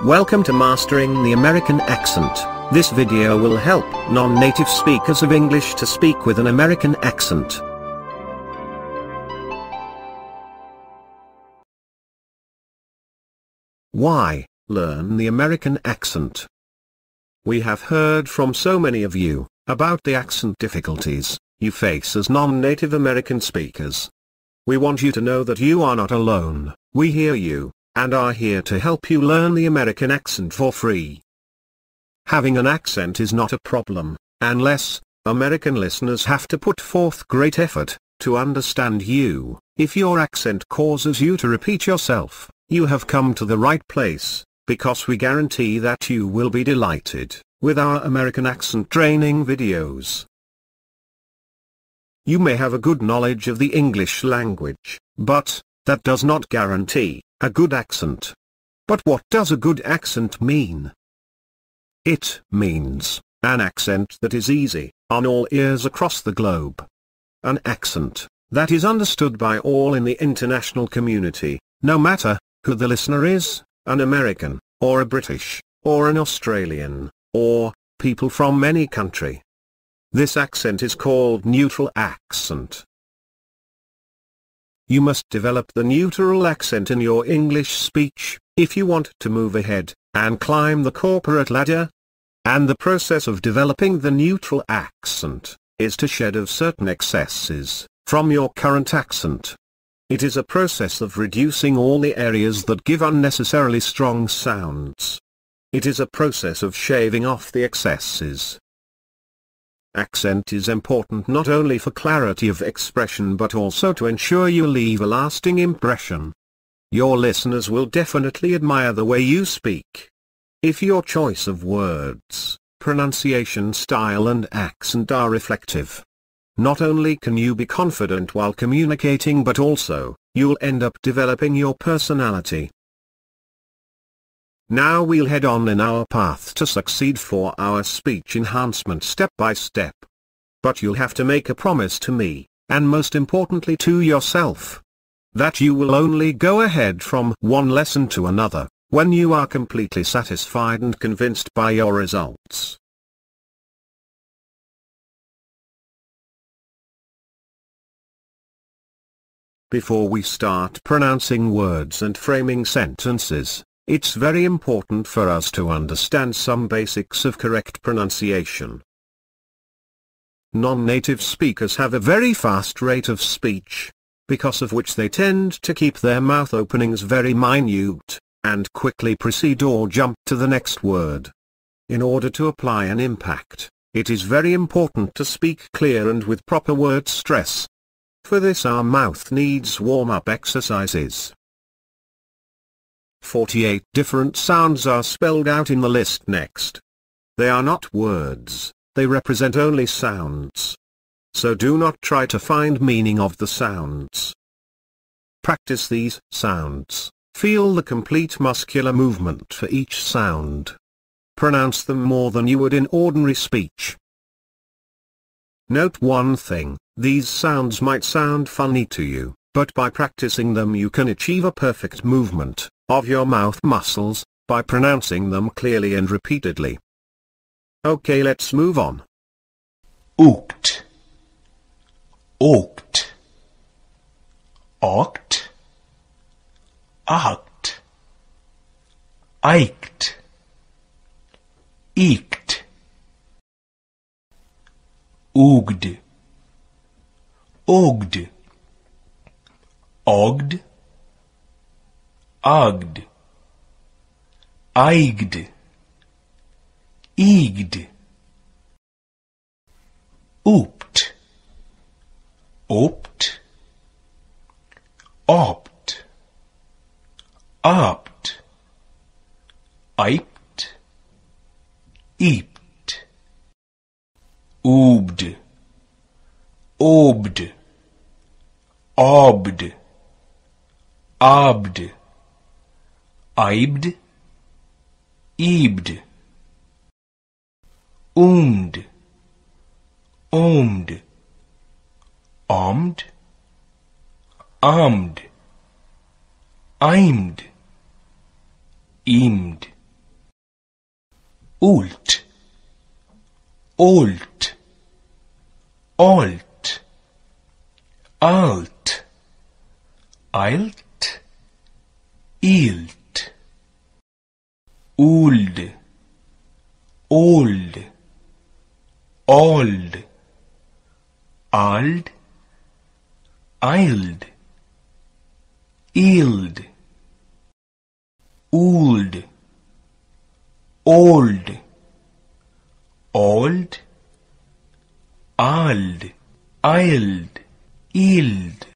Welcome to Mastering the American Accent. This video will help non-native speakers of English to speak with an American accent. Why learn the American accent? We have heard from so many of you about the accent difficulties you face as non-native American speakers. We want you to know that you are not alone. We hear you, and are here to help you learn the American accent for free. Having an accent is not a problem, unless American listeners have to put forth great effort to understand you. If your accent causes you to repeat yourself, you have come to the right place, because we guarantee that you will be delighted with our American accent training videos. You may have a good knowledge of the English language, but that does not guarantee a good accent. But what does a good accent mean? It means an accent that is easy on all ears across the globe. An accent that is understood by all in the international community, no matter who the listener is, an American, or a British, or an Australian, or people from any country. This accent is called neutral accent. You must develop the neutral accent in your English speech, if you want to move ahead, and climb the corporate ladder. And the process of developing the neutral accent is to shed of certain excesses from your current accent. It is a process of reducing all the areas that give unnecessarily strong sounds. It is a process of shaving off the excesses. Accent is important not only for clarity of expression but also to ensure you leave a lasting impression. Your listeners will definitely admire the way you speak. If your choice of words, pronunciation style and accent are reflective, not only can you be confident while communicating but also, you'll end up developing your personality. Now we'll head on in our path to succeed for our speech enhancement step by step. But you'll have to make a promise to me, and most importantly to yourself, that you will only go ahead from one lesson to another, when you are completely satisfied and convinced by your results. Before we start pronouncing words and framing sentences, it's very important for us to understand some basics of correct pronunciation. Non-native speakers have a very fast rate of speech, because of which they tend to keep their mouth openings very minute, and quickly proceed or jump to the next word. In order to apply an impact, it is very important to speak clear and with proper word stress. For this our mouth needs warm-up exercises. 48 different sounds are spelled out in the list next. They are not words, they represent only sounds. So do not try to find meaning of the sounds. Practice these sounds, feel the complete muscular movement for each sound. Pronounce them more than you would in ordinary speech. Note one thing, these sounds might sound funny to you, but by practicing them you can achieve a perfect movement of your mouth muscles, by pronouncing them clearly and repeatedly. Okay, let's move on. Oakt, oakt, okt, oct, eikt, eekt, oogd, oogd, ogd, agd, aigd, eegd, oopt, opt, opt, opt, eipt, eept, oobd, obd, obd, abd, aibd, eebd, oomd, omd, omd, armed, aimed, eamed, Ult, Olt, Alt, Alt, Ilt, Ilt, Old, Old, Ald, Ald, Ild, Ild, Old, Old, Old, Ald, Ild, Ild.